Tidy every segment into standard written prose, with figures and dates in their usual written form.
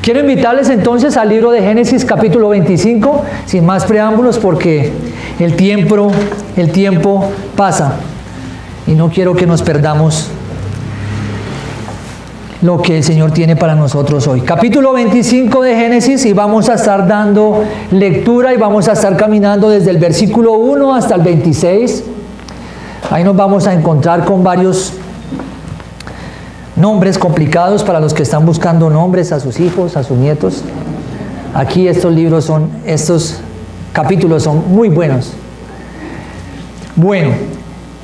Quiero invitarles entonces al libro de Génesis capítulo 25, sin más preámbulos, porque el tiempo pasa y no quiero que nos perdamos lo que el Señor tiene para nosotros hoy. Capítulo 25 de Génesis, y vamos a estar dando lectura y vamos a estar caminando desde el versículo 1 hasta el 26. Ahí nos vamos a encontrar con varios nombres complicados para los que están buscando nombres a sus hijos, a sus nietos. Aquí estos capítulos son muy buenos. Bueno,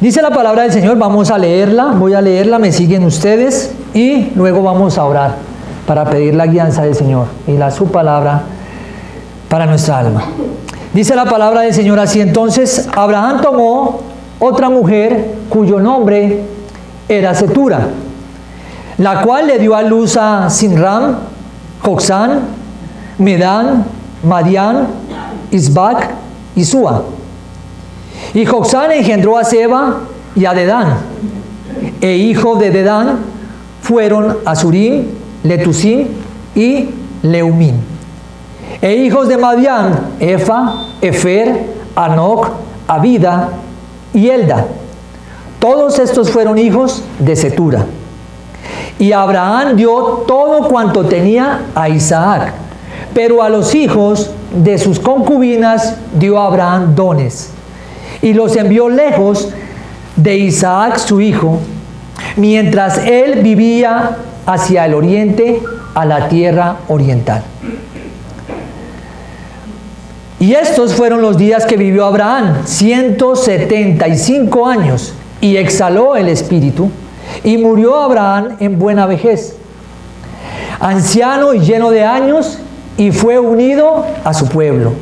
dice la palabra del Señor, vamos a leerla, voy a leerla, me siguen ustedes y luego vamos a orar para pedir la guianza del Señor y su palabra para nuestra alma. Dice la palabra del Señor así: entonces Abraham tomó otra mujer cuyo nombre era Cetura, la cual le dio a luz a Sinram, Joksán, Medán, Madián, Isbac y Sua. Y Joksán engendró a Seba y a Dedán, e hijos de Dedán fueron Asurim, Letusim y Leumim. E hijos de Madián, Efa, Efer, Anoc, Abida y Elda. Todos estos fueron hijos de Cetura. Y Abraham dio todo cuanto tenía a Isaac, pero a los hijos de sus concubinas dio Abraham dones, y los envió lejos de Isaac su hijo, mientras él vivía hacia el oriente, a la tierra oriental. Y estos fueron los días que vivió Abraham, 175 años, y exhaló el espíritu, y murió Abraham en buena vejez, anciano y lleno de años, y fue unido a su pueblo.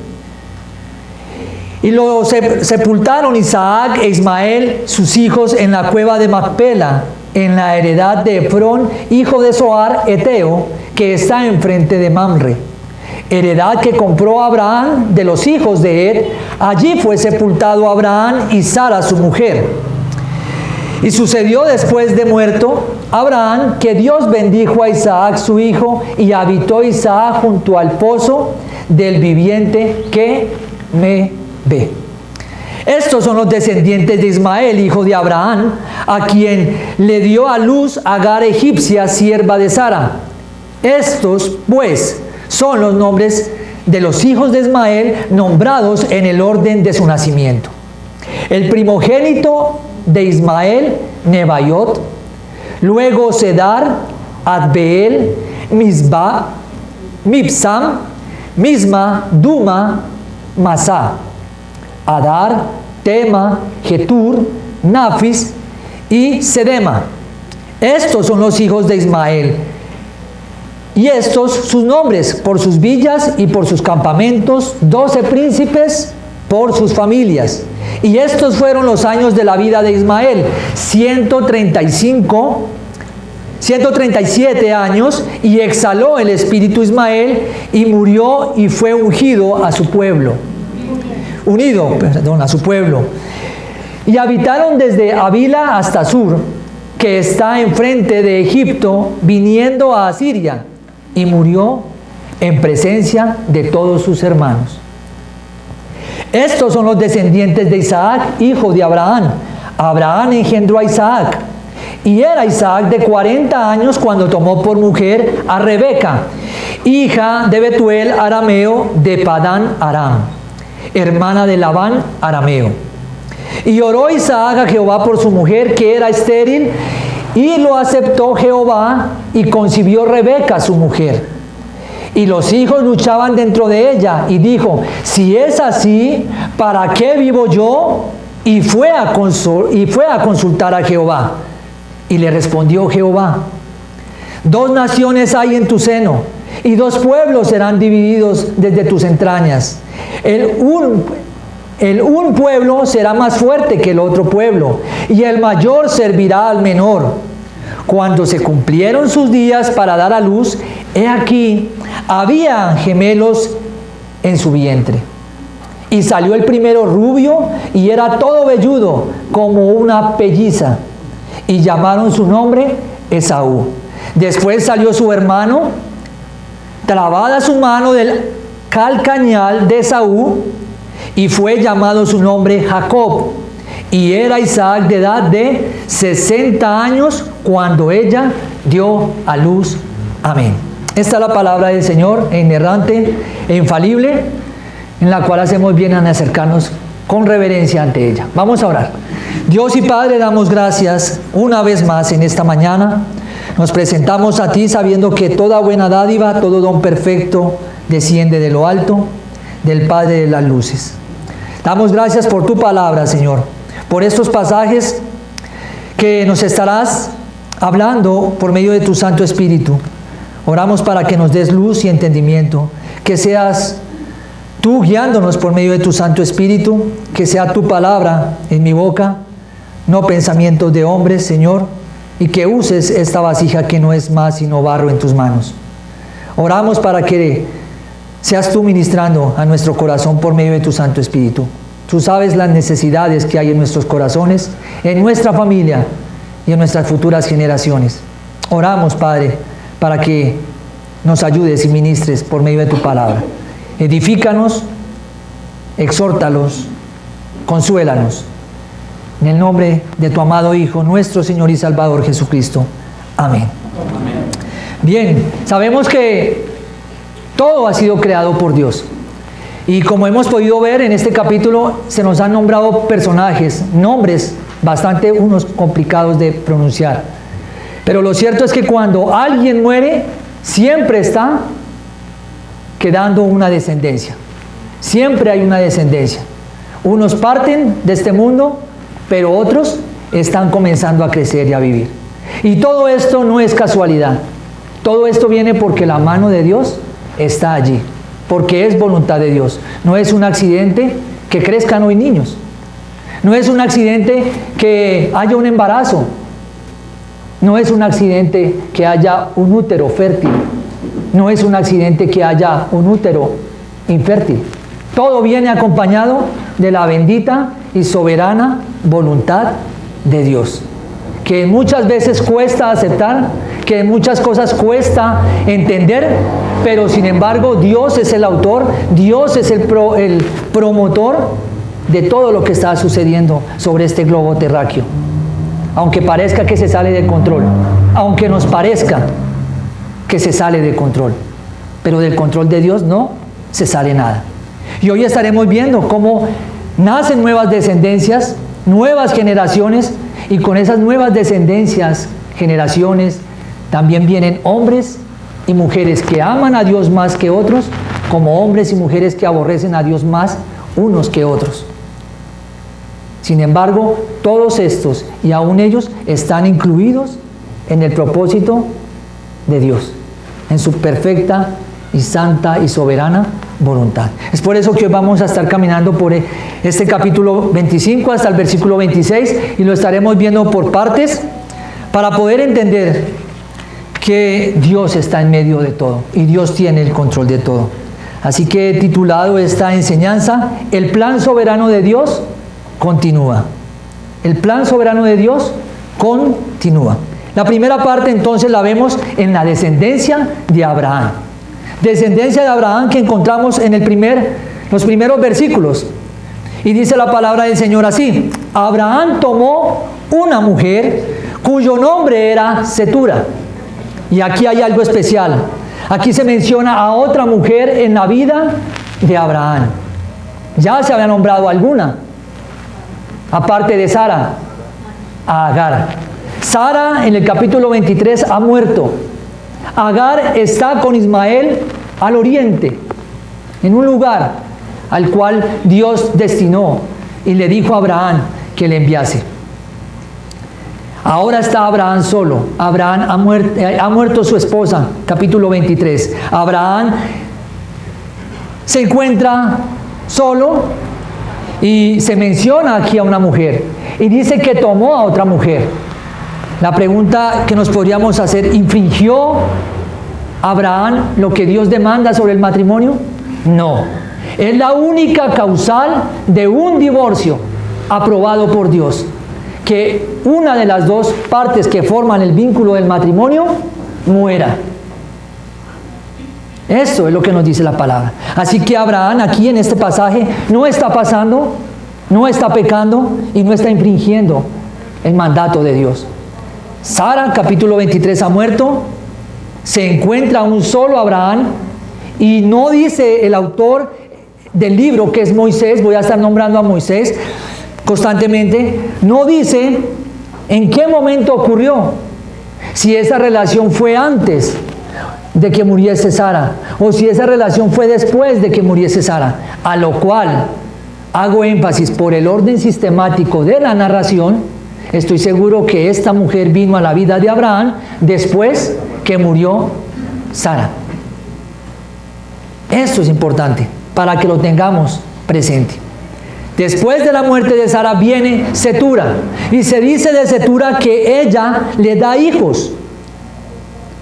Y lo sepultaron Isaac e Ismael, sus hijos, en la cueva de Macpela, en la heredad de Efrón, hijo de Zoar, Eteo, que está enfrente de Mamre, heredad que compró Abraham de los hijos de Ed. Allí fue sepultado Abraham y Sara su mujer. Y sucedió después de muerto Abraham que Dios bendijo a Isaac su hijo, y habitó Isaac junto al pozo del viviente que me ve. Estos son los descendientes de Ismael, hijo de Abraham, a quien le dio a luz Agar egipcia, sierva de Sara. Estos, pues, son los nombres de los hijos de Ismael, nombrados en el orden de su nacimiento. El primogénito de Ismael, Nebaiot, luego Cedar, Adbeel, Mibsam, Misma, Duma, Masá, Adar, Tema, Getur, Nafis y Sedema. Estos son los hijos de Ismael, y estos sus nombres por sus villas y por sus campamentos, 12 príncipes por sus familias. Y estos fueron los años de la vida de Ismael, 137 años, y exhaló el espíritu Ismael, y murió y fue unido a su pueblo. Y habitaron desde Avila hasta Sur, que está enfrente de Egipto, viniendo a Asiria, y murió en presencia de todos sus hermanos. Estos son los descendientes de Isaac, hijo de Abraham. Abraham engendró a Isaac, y era Isaac de 40 años cuando tomó por mujer a Rebeca, hija de Betuel arameo de Padán Aram, hermana de Labán arameo. Y oró Isaac a Jehová por su mujer, que era estéril, y lo aceptó Jehová, y concibió Rebeca su mujer. Y los hijos luchaban dentro de ella, y dijo: si es así, ¿para qué vivo yo? Y fue a consultar a Jehová. Y le respondió Jehová: 2 naciones hay en tu seno, y 2 pueblos serán divididos desde tus entrañas. El un pueblo será más fuerte que el otro pueblo, y el mayor servirá al menor. Cuando se cumplieron sus días para dar a luz, he aquí, había gemelos en su vientre. Y salió el primero rubio, y era todo velludo, como una pelliza. Y llamaron su nombre Esaú. Después salió su hermano trabada su mano del calcañal de Esaú, y fue llamado su nombre Jacob. Y era Isaac de edad de 60 años cuando ella dio a luz. Amén. Esta es la palabra del Señor, inerrante e infalible, en la cual hacemos bien en acercarnos con reverencia ante ella. Vamos a orar. Dios y Padre, damos gracias una vez más en esta mañana. Nos presentamos a ti sabiendo que toda buena dádiva, todo don perfecto desciende de lo alto, del Padre de las luces. Damos gracias por tu palabra, Señor, por estos pasajes que nos estarás hablando por medio de tu Santo Espíritu. Oramos para que nos des luz y entendimiento, que seas tú guiándonos por medio de tu Santo Espíritu, que sea tu palabra en mi boca, no pensamientos de hombres, Señor, y que uses esta vasija que no es más sino barro en tus manos. Oramos para que seas tú ministrando a nuestro corazón por medio de tu Santo Espíritu. Tú sabes las necesidades que hay en nuestros corazones, en nuestra familia y en nuestras futuras generaciones. Oramos, Padre, para que nos ayudes y ministres por medio de tu palabra. Edifícanos, exhórtalos, consuélanos. En el nombre de tu amado Hijo, nuestro Señor y Salvador Jesucristo. Amén. Amén. Bien, sabemos que todo ha sido creado por Dios. Y como hemos podido ver en este capítulo, se nos han nombrado personajes, nombres bastante unos complicados de pronunciar. Pero lo cierto es que cuando alguien muere, siempre está quedando una descendencia. Siempre hay una descendencia. Unos parten de este mundo, pero otros están comenzando a crecer y a vivir. Y todo esto no es casualidad. Todo esto viene porque la mano de Dios está allí, porque es voluntad de Dios. No es un accidente que crezcan hoy niños. No es un accidente que haya un embarazo. No es un accidente que haya un útero fértil. No es un accidente que haya un útero infértil. Todo viene acompañado de la bendita y soberana voluntad de Dios, que muchas veces cuesta aceptar, que muchas cosas cuesta entender, pero sin embargo Dios es el autor, Dios es el promotor de todo lo que está sucediendo sobre este globo terráqueo. Aunque parezca que se sale de control, aunque nos parezca que se sale de control, pero del control de Dios no se sale nada. Y hoy estaremos viendo cómo nacen nuevas descendencias, nuevas generaciones, y con esas nuevas descendencias, generaciones, también vienen hombres y mujeres que aman a Dios más que otros, como hombres y mujeres que aborrecen a Dios más unos que otros. Sin embargo, todos estos y aún ellos están incluidos en el propósito de Dios, en su perfecta y santa y soberana voluntad. Es por eso que hoy vamos a estar caminando por este capítulo 25 hasta el versículo 26 y lo estaremos viendo por partes para poder entender que Dios está en medio de todo y Dios tiene el control de todo. Así que he titulado esta enseñanza: el plan soberano de Dios continúa. El plan soberano de Dios continúa. La primera parte entonces la vemos en la descendencia de Abraham. Descendencia de Abraham que encontramos en los primeros versículos. Y dice la palabra del Señor así: Abraham tomó una mujer cuyo nombre era Cetura. Y aquí hay algo especial. Aquí se menciona a otra mujer en la vida de Abraham. Ya se había nombrado alguna, aparte de Sara, a Agar. Sara en el capítulo 23 ha muerto. Agar está con Ismael al oriente, en un lugar al cual Dios destinó y le dijo a Abraham que le enviase. Ahora está Abraham solo. Abraham ha muerto su esposa, capítulo 23. Abraham se encuentra solo y se menciona aquí a una mujer y dice que tomó a otra mujer. La pregunta que nos podríamos hacer: ¿infringió Abraham lo que Dios demanda sobre el matrimonio? No. Es la única causal de un divorcio aprobado por Dios, que una de las dos partes que forman el vínculo del matrimonio muera. Esto es lo que nos dice la palabra. Así que Abraham aquí en este pasaje no está pasando, no está pecando y no está infringiendo el mandato de Dios. Sara, capítulo 23, ha muerto. Se encuentra un solo Abraham y no dice el autor del libro, que es Moisés, voy a estar nombrando a Moisés constantemente, no dice en qué momento ocurrió, si esa relación fue antes de que muriese Sara o si esa relación fue después de que muriese Sara, a lo cual hago énfasis por el orden sistemático de la narración. Estoy seguro que esta mujer vino a la vida de Abraham después que murió Sara. Esto es importante para que lo tengamos presente. Después de la muerte de Sara viene Cetura, y se dice de Cetura que ella le da hijos.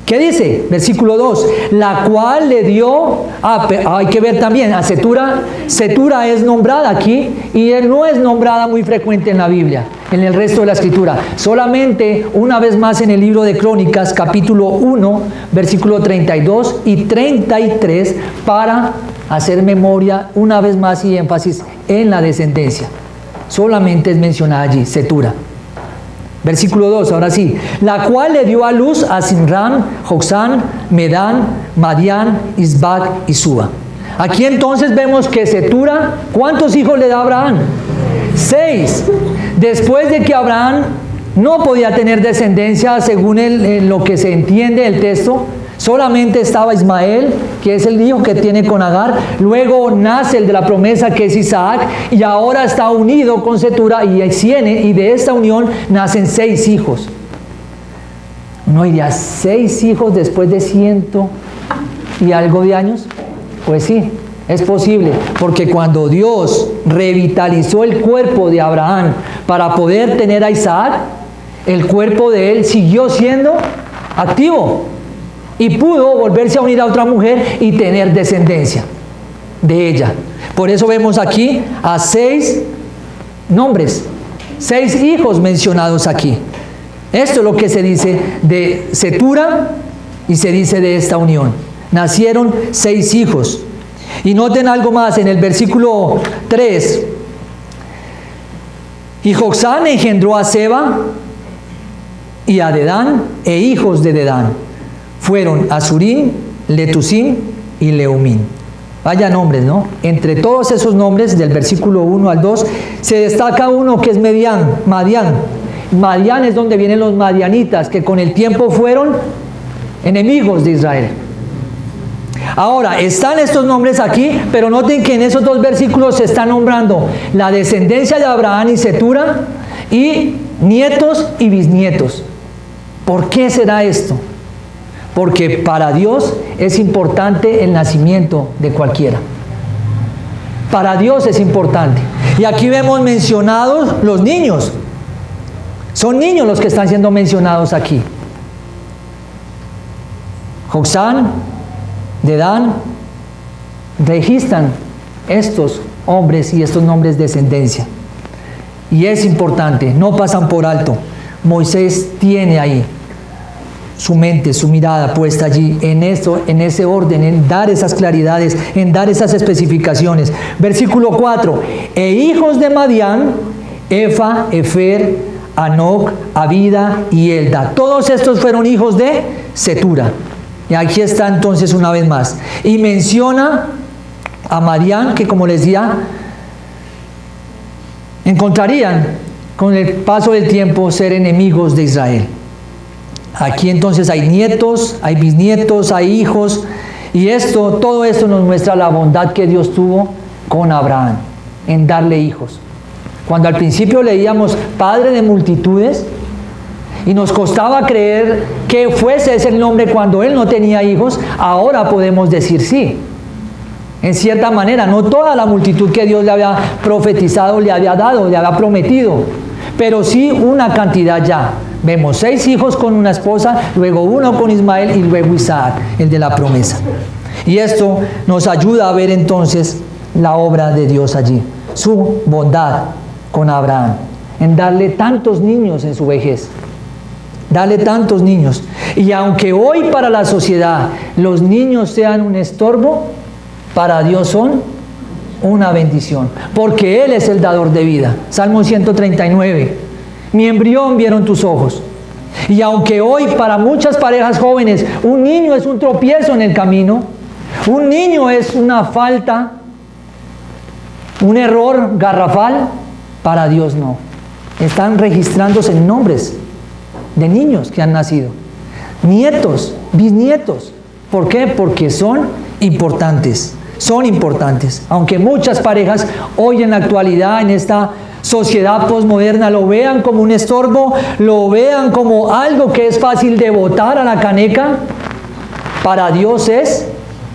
¿Qué dice? Versículo 2, la cual le dio, hay que ver también, a Cetura. Cetura es nombrada aquí y no es nombrada muy frecuente en la Biblia, en el resto de la escritura. Solamente una vez más en el libro de Crónicas, capítulo 1, versículo 32 y 33, para hacer memoria una vez más y énfasis en la descendencia. Solamente es mencionada allí, Cetura. Versículo 2, ahora sí. La cual le dio a luz a Zimram, Joksán, Medán, Madián, Isbac y Suba. Aquí entonces vemos que Cetura, ¿cuántos hijos le da a Abraham? 6. Después de que Abraham no podía tener descendencia, según lo que se entiende del texto, solamente estaba Ismael, que es el hijo que tiene con Agar. Luego nace el de la promesa, que es Isaac, y ahora está unido con Cetura y de esta unión nacen 6 hijos. ¿No diría 6 hijos después de 100 y algo de años? Pues sí, es posible, porque cuando Dios revitalizó el cuerpo de Abraham para poder tener a Isaac, el cuerpo de él siguió siendo activo y pudo volverse a unir a otra mujer y tener descendencia de ella. Por eso vemos aquí a 6 nombres, 6 hijos mencionados aquí. Esto es lo que se dice de Cetura y se dice de esta unión. Nacieron 6 hijos. Y noten algo más en el versículo 3. Y Joksán engendró a Seba y a Dedán, e hijos de Dedán fueron Azurín, Letusín y Leumín. Vaya nombres, ¿no? Entre todos esos nombres, del versículo 1 al 2, se destaca uno que es Madián. Madián es donde vienen los madianitas, que con el tiempo fueron enemigos de Israel. Ahora, están estos nombres aquí, pero noten que en esos 2 versículos se está nombrando la descendencia de Abraham y Cetura, y nietos y bisnietos. ¿Por qué será esto? Porque para Dios es importante el nacimiento de cualquiera. Para Dios es importante. Y aquí vemos mencionados los niños. Son niños los que están siendo mencionados aquí. Joksán, Dedán, registran estos hombres y estos nombres de descendencia. Y es importante, no pasan por alto. Moisés tiene ahí su mente, su mirada puesta allí, en eso, en ese orden, en dar esas claridades, en dar esas especificaciones. Versículo 4, e hijos de Madián, Efa, Efer, Anoc, Abida y Elda. Todos estos fueron hijos de Cetura. Y aquí está entonces una vez más. Y menciona a Madián, que como les decía, encontrarían con el paso del tiempo ser enemigos de Israel. Aquí entonces hay nietos, hay bisnietos, hay hijos, y todo esto nos muestra la bondad que Dios tuvo con Abraham en darle hijos. Cuando al principio leíamos padre de multitudes y nos costaba creer que fuese ese el nombre cuando él no tenía hijos, ahora podemos decir sí. En cierta manera, no toda la multitud que Dios le había profetizado, le había dado, le había prometido, pero sí una cantidad ya. Vemos 6 hijos con una esposa, luego 1 con Ismael y luego Isaac, el de la promesa. Y esto nos ayuda a ver entonces la obra de Dios allí, su bondad con Abraham, en darle tantos niños en su vejez. Darle tantos niños. Y aunque hoy para la sociedad los niños sean un estorbo, para Dios son una bendición, porque Él es el dador de vida. Salmo 139, mi embrión vieron tus ojos. Y aunque hoy para muchas parejas jóvenes un niño es un tropiezo en el camino, un niño es una falta, un error garrafal, para Dios no. Están registrándose nombres de niños que han nacido, nietos, bisnietos. ¿Por qué? Porque son importantes, son importantes. Aunque muchas parejas hoy en la actualidad, en esta sociedad posmoderna, lo vean como un estorbo, lo vean como algo que es fácil de botar a la caneca, para Dios es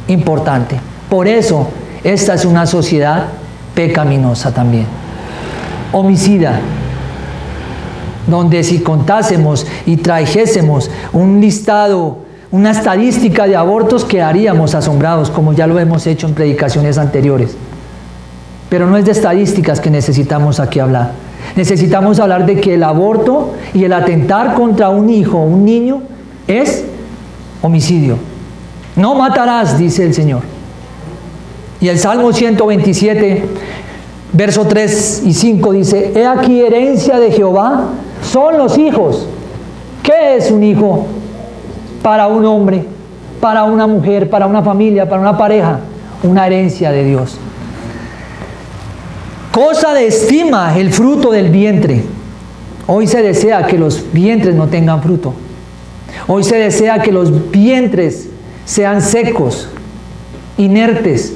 importante. Por eso, esta es una sociedad pecaminosa también, homicida, donde si contásemos y trajésemos un listado, una estadística de abortos, quedaríamos asombrados, como ya lo hemos hecho en predicaciones anteriores. Pero no es de estadísticas que necesitamos aquí hablar. Necesitamos hablar de que el aborto y el atentar contra un hijo o un niño es homicidio. No matarás, dice el Señor. Y el Salmo 127, verso 3 y 5 dice: he aquí herencia de Jehová son los hijos. ¿Qué es un hijo para un hombre, para una mujer, para una familia, para una pareja? Una herencia de Dios. Cosa de estima el fruto del vientre. Hoy se desea que los vientres no tengan fruto. Hoy se desea que los vientres sean secos, inertes.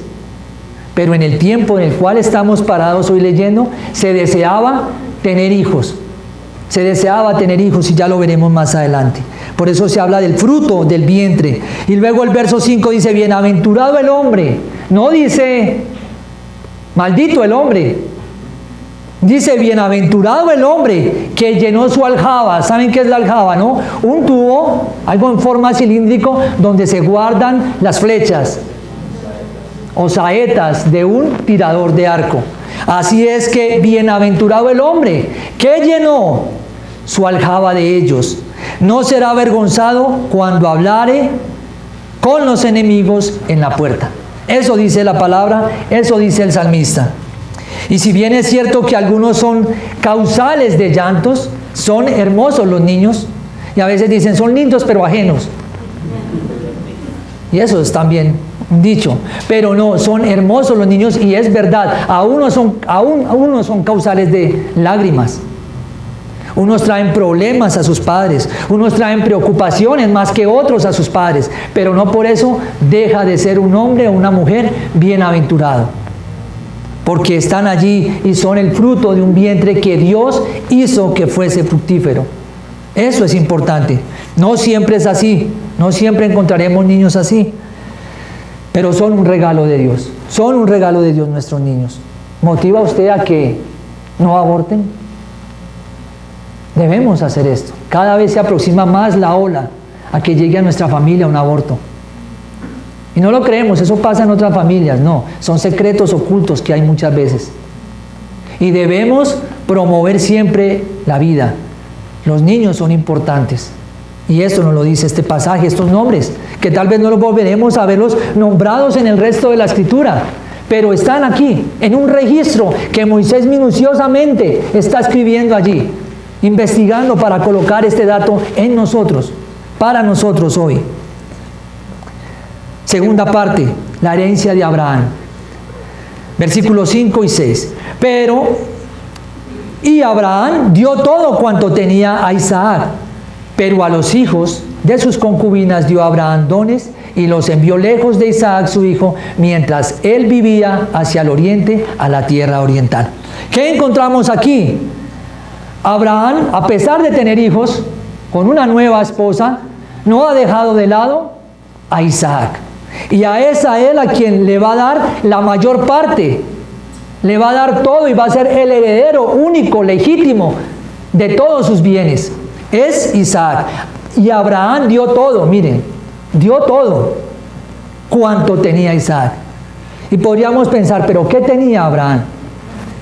Pero en el tiempo en el cual estamos parados hoy leyendo, se deseaba tener hijos. Se deseaba tener hijos, y ya lo veremos más adelante. Por eso se habla del fruto del vientre. Y luego el verso 5 dice: bienaventurado el hombre. No dice maldito el hombre. Dice: bienaventurado el hombre que llenó su aljaba. ¿Saben qué es la aljaba, no? Un tubo, algo en forma cilíndrico, donde se guardan las flechas o saetas de un tirador de arco. Así es que bienaventurado el hombre que llenó su aljaba de ellos. No será avergonzado cuando hablare con los enemigos en la puerta. Eso dice la palabra, eso dice el salmista. Y si bien es cierto que algunos son causales de llantos, son hermosos los niños, y a veces dicen son lindos pero ajenos. Y eso es también un dicho, pero no, son hermosos los niños, y es verdad, unos son causales de lágrimas. Unos traen problemas a sus padres, unos traen preocupaciones más que otros a sus padres, pero no por eso deja de ser un hombre o una mujer bienaventurado, porque están allí y son el fruto de un vientre que Dios hizo que fuese fructífero. Eso es importante. No siempre es así, no siempre encontraremos niños así, pero son un regalo de Dios. Son un regalo de Dios nuestros niños. ¿Motiva a usted a que no aborten? Debemos hacer esto. Cada vez se aproxima más la ola a que llegue a nuestra familia un aborto. Y no lo creemos, eso pasa en otras familias. No, son secretos ocultos que hay muchas veces. Y debemos promover siempre la vida. Los niños son importantes. Y esto nos lo dice este pasaje, estos nombres, que tal vez no los volveremos a verlos nombrados en el resto de la Escritura, pero están aquí, en un registro que Moisés minuciosamente está escribiendo allí, investigando para colocar este dato en nosotros, para nosotros hoy. Segunda parte, la herencia de Abraham. Versículos 5 y 6. Y Abraham dio todo cuanto tenía a Isaac, pero a los hijos de sus concubinas dio Abraham dones y los envió lejos de Isaac su hijo, mientras él vivía hacia el oriente, a la tierra oriental. ¿Qué encontramos aquí? Abraham, a pesar de tener hijos con una nueva esposa, no ha dejado de lado a Isaac. Y es a él a quien le va a dar la mayor parte. Le va a dar todo y va a ser el heredero único, legítimo de todos sus bienes. Es Isaac. Y Abraham dio todo, miren, dio todo cuanto tenía Isaac. Y podríamos pensar, ¿pero qué tenía Abraham?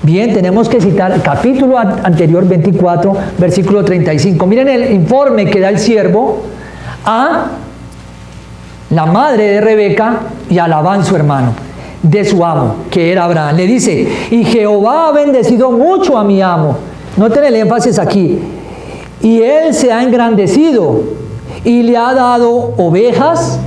Bien, tenemos que citar el capítulo anterior, 24, versículo 35. Miren el informe que da el siervo a la madre de Rebeca, y a Labán su hermano, de su amo, que era Abraham. Le dice, y Jehová ha bendecido mucho a mi amo. Noten el énfasis aquí. Y él se ha engrandecido y le ha dado ovejas,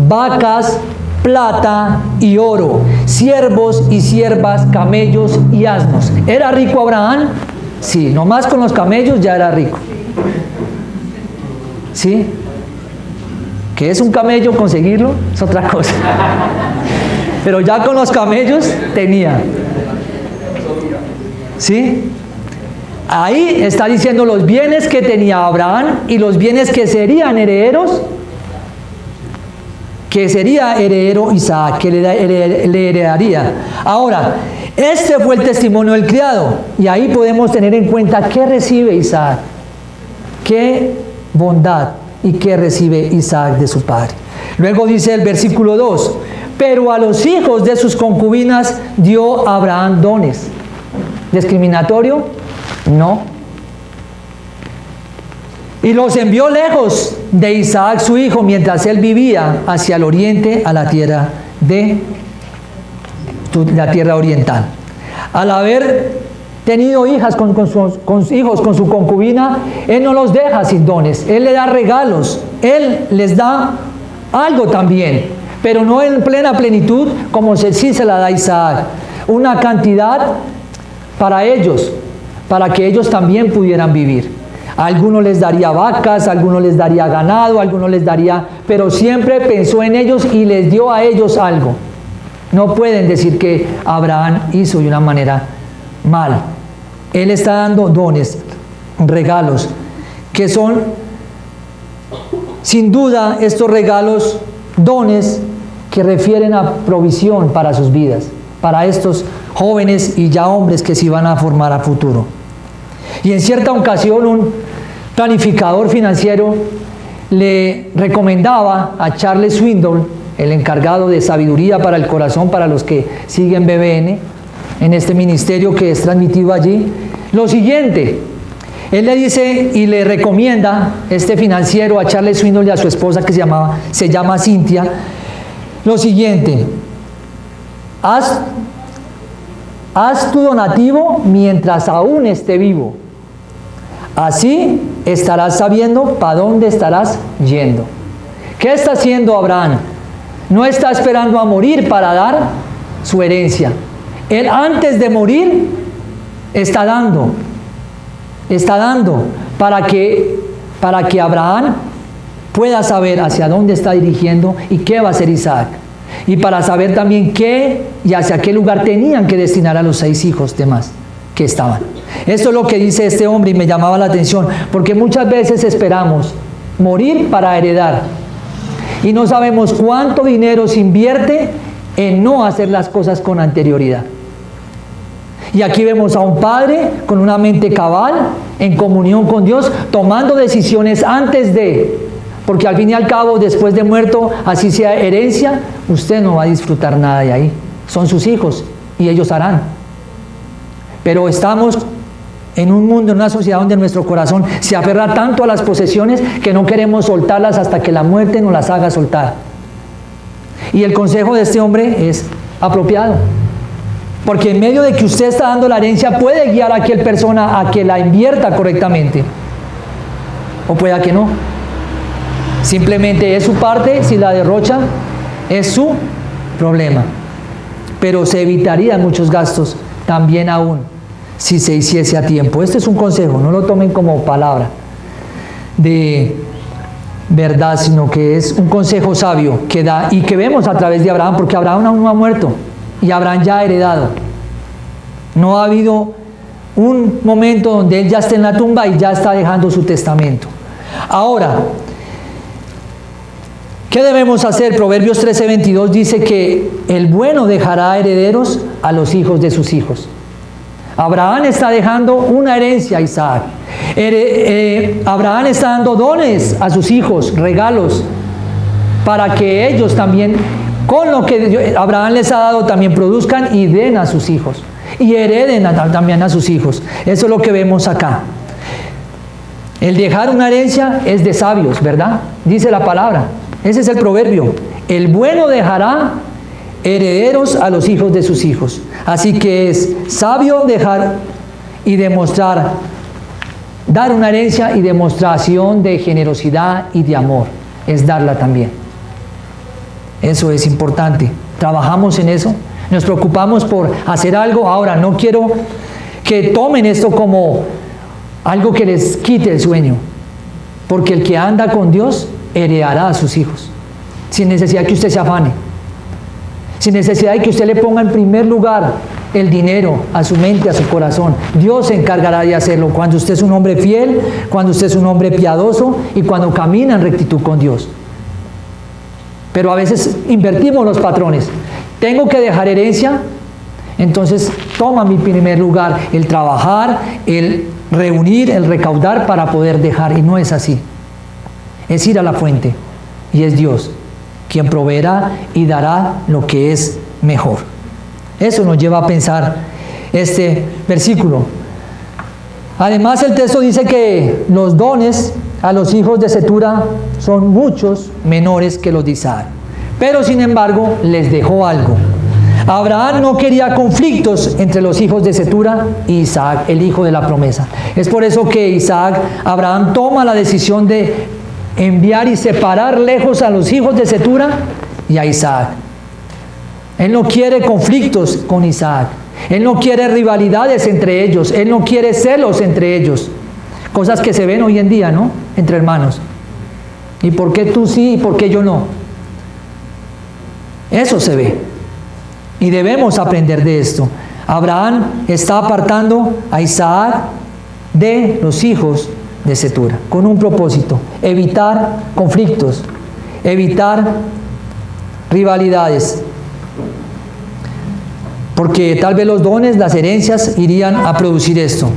vacas, plata y oro, siervos y siervas, camellos y asnos. ¿Era rico Abraham? Sí, nomás con los camellos ya era rico. ¿Sí? ¿Qué es un camello? Conseguirlo es otra cosa. Pero ya con los camellos tenía. ¿Sí? Ahí está diciendo los bienes que tenía Abraham y los bienes que serían herederos, que sería heredero Isaac, que le heredaría. Ahora, este fue el testimonio del criado, y ahí podemos tener en cuenta qué recibe Isaac, qué bondad y qué recibe Isaac de su padre. Luego dice el versículo 2, pero a los hijos de sus concubinas dio Abraham dones. ¿Discriminatorio? No. Y los envió lejos de Isaac su hijo, mientras él vivía hacia el oriente, a la tierra oriental. Al haber tenido hijas con su concubina, él no los deja sin dones, él le da regalos, él les da algo también, pero no en plena plenitud como sí se la da Isaac, una cantidad para ellos, para que ellos también pudieran vivir. A algunos les daría vacas, a algunos les daría ganado, a algunos les daría, pero siempre pensó en ellos y les dio a ellos algo. No pueden decir que Abraham hizo de una manera mal. Él está dando dones, regalos, que son, sin duda, estos regalos, dones que refieren a provisión para sus vidas, para estos jóvenes y ya hombres que se iban a formar a futuro. Y en cierta ocasión un planificador financiero le recomendaba a Charles Swindoll, el encargado de sabiduría para el corazón para los que siguen BBN, en este ministerio que es transmitido allí, lo siguiente. Él le dice y le recomienda, este financiero, a Charles Swindoll y a su esposa que se llama Cynthia, lo siguiente: haz tu donativo mientras aún esté vivo. Así estarás sabiendo para dónde estarás yendo. ¿Qué está haciendo Abraham? No está esperando a morir para dar su herencia. Él antes de morir está dando para que Abraham pueda saber hacia dónde está dirigiendo y qué va a hacer Isaac. Y para saber también qué y hacia qué lugar tenían que destinar a los 6 hijos demás que estaban. Esto es lo que dice este hombre y me llamaba la atención, porque muchas veces esperamos morir para heredar y no sabemos cuánto dinero se invierte en no hacer las cosas con anterioridad. Y aquí vemos a un padre con una mente cabal, en comunión con Dios, tomando decisiones antes de, porque al fin y al cabo, después de muerto, así sea herencia, usted no va a disfrutar nada de ahí. Son sus hijos y ellos harán. Pero estamos en un mundo, en una sociedad donde nuestro corazón se aferra tanto a las posesiones que no queremos soltarlas hasta que la muerte nos las haga soltar. Y el consejo de este hombre es apropiado. Porque en medio de que usted está dando la herencia, puede guiar a aquel persona a que la invierta correctamente. O pueda que no. Simplemente es su parte, si la derrocha, es su problema. Pero se evitarían muchos gastos también aún si se hiciese a tiempo. Este es un consejo, no lo tomen como palabra de verdad, sino que es un consejo sabio que da y que vemos a través de Abraham, porque Abraham aún no ha muerto y Abraham ya ha heredado. No ha habido un momento donde él ya esté en la tumba y ya está dejando su testamento. Ahora, ¿qué debemos hacer? Proverbios 13:22 dice que el bueno dejará herederos a los hijos de sus hijos. Abraham está dejando una herencia a Isaac. Abraham está dando dones a sus hijos, regalos, para que ellos también, con lo que Abraham les ha dado, también produzcan y den a sus hijos. Y hereden también a sus hijos. Eso es lo que vemos acá. El dejar una herencia es de sabios, ¿verdad? Dice la palabra. Ese es el proverbio. El bueno dejará herederos a los hijos de sus hijos. Así que es sabio dejar y demostrar, dar una herencia y demostración de generosidad y de amor. Es darla también. Eso es importante. Trabajamos en eso. Nos preocupamos por hacer algo. Ahora, no quiero que tomen esto como algo que les quite el sueño. Porque el que anda con Dios heredará a sus hijos. Sin necesidad que usted se afane. Sin necesidad de que usted le ponga en primer lugar el dinero a su mente, a su corazón. Dios se encargará de hacerlo cuando usted es un hombre fiel, cuando usted es un hombre piadoso y cuando camina en rectitud con Dios. Pero a veces invertimos los patrones. Tengo que dejar herencia, entonces toma mi primer lugar el trabajar, el reunir, el recaudar para poder dejar. Y no es así. Es ir a la fuente y es Dios quien proveerá y dará lo que es mejor. Eso nos lleva a pensar este versículo. Además, el texto dice que los dones a los hijos de Cetura son muchos menores que los de Isaac. Pero sin embargo, les dejó algo. Abraham no quería conflictos entre los hijos de Cetura y Isaac, el hijo de la promesa. Es por eso que Abraham toma la decisión de enviar y separar lejos a los hijos de Cetura y a Isaac. Él no quiere conflictos con Isaac. Él no quiere rivalidades entre ellos. Él no quiere celos entre ellos. Cosas que se ven hoy en día, ¿no? Entre hermanos. ¿Y por qué tú sí y por qué yo no? Eso se ve. Y debemos aprender de esto. Abraham está apartando a Isaac de los hijos de Cetura, con un propósito: evitar conflictos, evitar rivalidades. Porque tal vez los dones, las herencias irían a producir esto.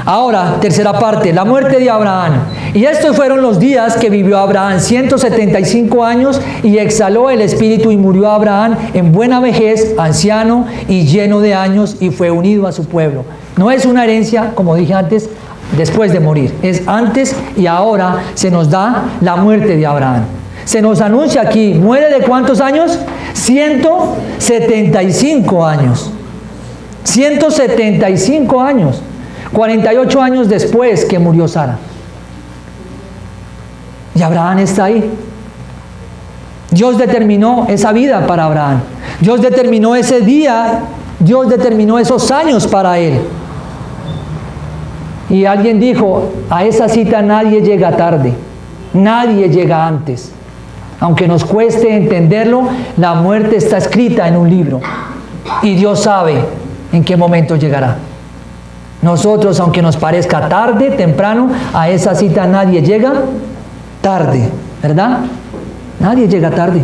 Ahora, tercera parte, la muerte de Abraham. Y estos fueron los días que vivió Abraham, 175 años, y exhaló el espíritu y murió Abraham en buena vejez, anciano y lleno de años, y fue unido a su pueblo. No es una herencia, como dije antes, después de morir. Es antes y ahora se nos da la muerte de Abraham. Se nos anuncia aquí, ¿muere de cuántos años? 175 años. 175 años. 48 años después que murió Sara. Y Abraham está ahí. Dios determinó esa vida para Abraham. Dios determinó ese día. Dios determinó esos años para él. Y alguien dijo, a esa cita nadie llega tarde. Nadie llega antes. Aunque nos cueste entenderlo, la muerte está escrita en un libro. Y Dios sabe en qué momento llegará. Nosotros, aunque nos parezca tarde, temprano, a esa cita nadie llega tarde, ¿verdad? Nadie llega tarde.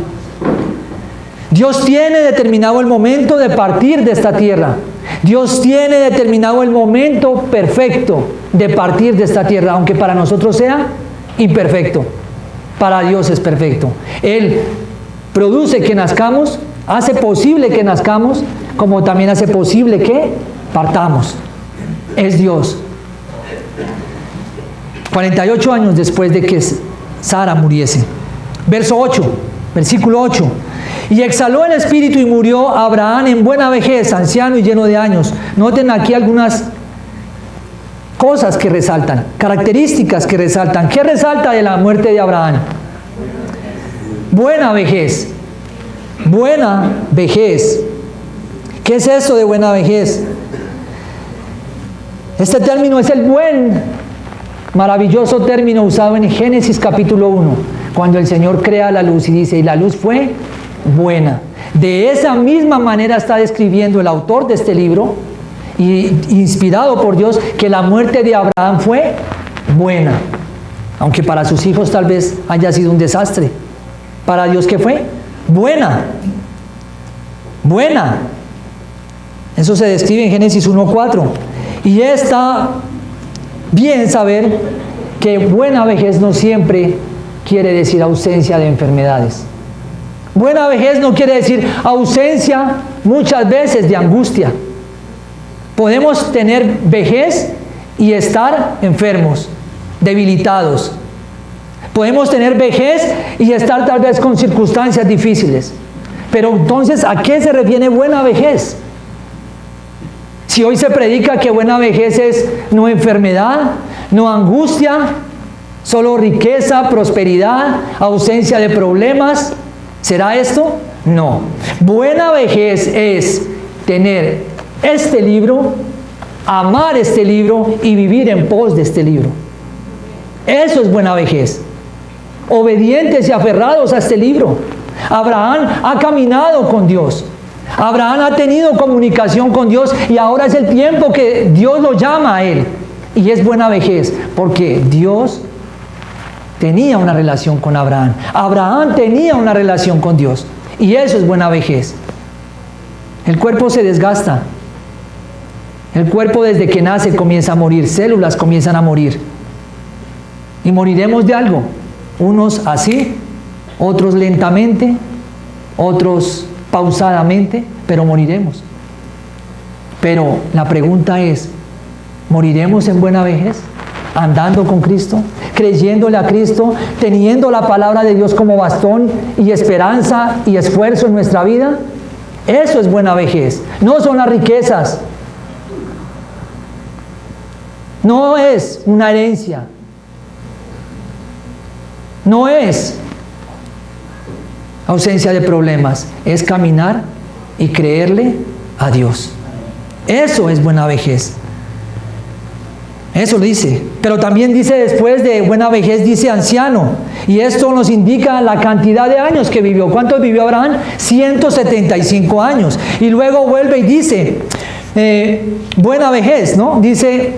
Dios tiene determinado el momento de partir de esta tierra. Dios tiene determinado el momento perfecto de partir de esta tierra, aunque para nosotros sea imperfecto. Para Dios es perfecto. Él produce que nazcamos, hace posible que nazcamos, como también hace posible que partamos. Es Dios. 48 años después de que Sara muriese. Verso 8, versículo 8. Y exhaló el espíritu y murió Abraham en buena vejez, anciano y lleno de años. Noten aquí algunas cosas que resaltan, características que resaltan. ¿Qué resalta de la muerte de Abraham? Buena vejez. Buena vejez. ¿Qué es eso de buena vejez? Este término es el buen, maravilloso término usado en Génesis capítulo 1, cuando el Señor crea la luz y dice, y la luz fue buena. De esa misma manera está describiendo el autor de este libro, y inspirado por Dios, que la muerte de Abraham fue buena. Aunque para sus hijos tal vez haya sido un desastre. Para Dios, ¿qué fue? Buena. Buena. Eso se describe en Génesis 1:4. Y está bien saber que buena vejez no siempre quiere decir ausencia de enfermedades. Buena vejez no quiere decir ausencia muchas veces de angustia. Podemos tener vejez y estar enfermos, debilitados. Podemos tener vejez y estar tal vez con circunstancias difíciles. Pero entonces, ¿a qué se refiere buena vejez? Si hoy se predica que buena vejez es no enfermedad, no angustia, solo riqueza, prosperidad, ausencia de problemas, ¿será esto? No. Buena vejez es tener este libro, amar este libro y vivir en pos de este libro. Eso es buena vejez. Obedientes y aferrados a este libro. Abraham ha caminado con Dios. Abraham ha tenido comunicación con Dios y ahora es el tiempo que Dios lo llama a él. Y es buena vejez porque Dios tenía una relación con Abraham. Abraham tenía una relación con Dios. Y eso es buena vejez. El cuerpo se desgasta. El cuerpo desde que nace comienza a morir. Células comienzan a morir. Y moriremos de algo. Unos así, otros lentamente, otros pausadamente, pero moriremos. Pero la pregunta es, ¿moriremos en buena vejez? Andando con Cristo, creyéndole a Cristo, teniendo la palabra de Dios como bastón y esperanza y esfuerzo en nuestra vida. Eso es buena vejez. No son las riquezas. No es una herencia. No es ausencia de problemas. Es caminar y creerle a Dios. Eso es buena vejez. Eso lo dice. Pero también dice después de buena vejez, dice anciano. Y esto nos indica la cantidad de años que vivió. ¿Cuántos vivió Abraham? 175 años. Y luego vuelve y dice, buena vejez, ¿no? Dice,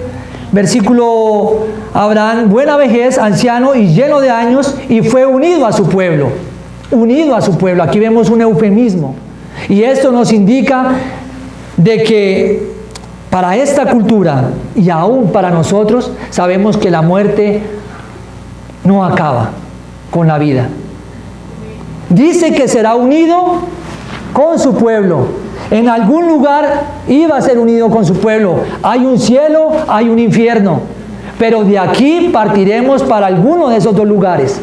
versículo, Abraham, buena vejez, anciano y lleno de años, y fue unido a su pueblo. Unido a su pueblo. Aquí vemos un eufemismo. Y esto nos indica de que para esta cultura y aún para nosotros sabemos que la muerte no acaba con la vida. Dice que será unido con su pueblo. En algún lugar iba a ser unido con su pueblo. Hay un cielo, hay un infierno. Pero de aquí partiremos para alguno de esos dos lugares.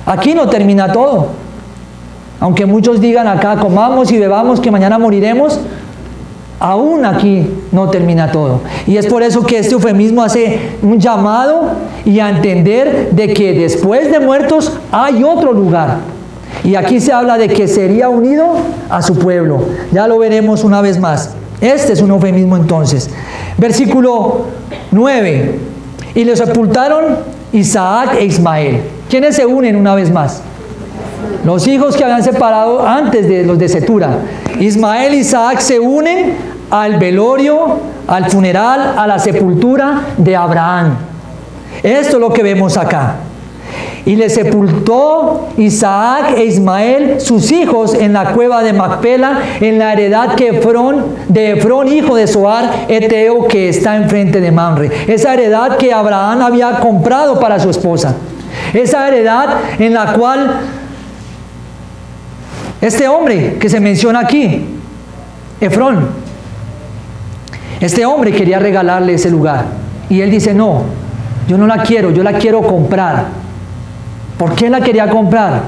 Aquí no termina todo. Aunque muchos digan acá, comamos y bebamos que mañana moriremos, aún aquí no termina todo. Y es por eso que este eufemismo hace un llamado y a entender de que después de muertos hay otro lugar. Y aquí se habla de que sería unido a su pueblo. Ya lo veremos una vez más. Este es un eufemismo entonces. Versículo 9. Y le sepultaron Isaac e Ismael. ¿Quiénes se unen una vez más? Los hijos que habían separado antes de los de Cetura. Ismael e Isaac se unen al velorio, al funeral, a la sepultura de Abraham. Esto es lo que vemos acá. Y le sepultó Isaac e Ismael, sus hijos, en la cueva de Macpela, en la heredad de Efrón, hijo de Zoar, eteo, que está enfrente de Mamre. Esa heredad que Abraham había comprado para su esposa. Esa heredad en la cual este hombre que se menciona aquí, Efrón, este hombre quería regalarle ese lugar. Y él dice, no, yo no la quiero, yo la quiero comprar. ¿Por qué la quería comprar?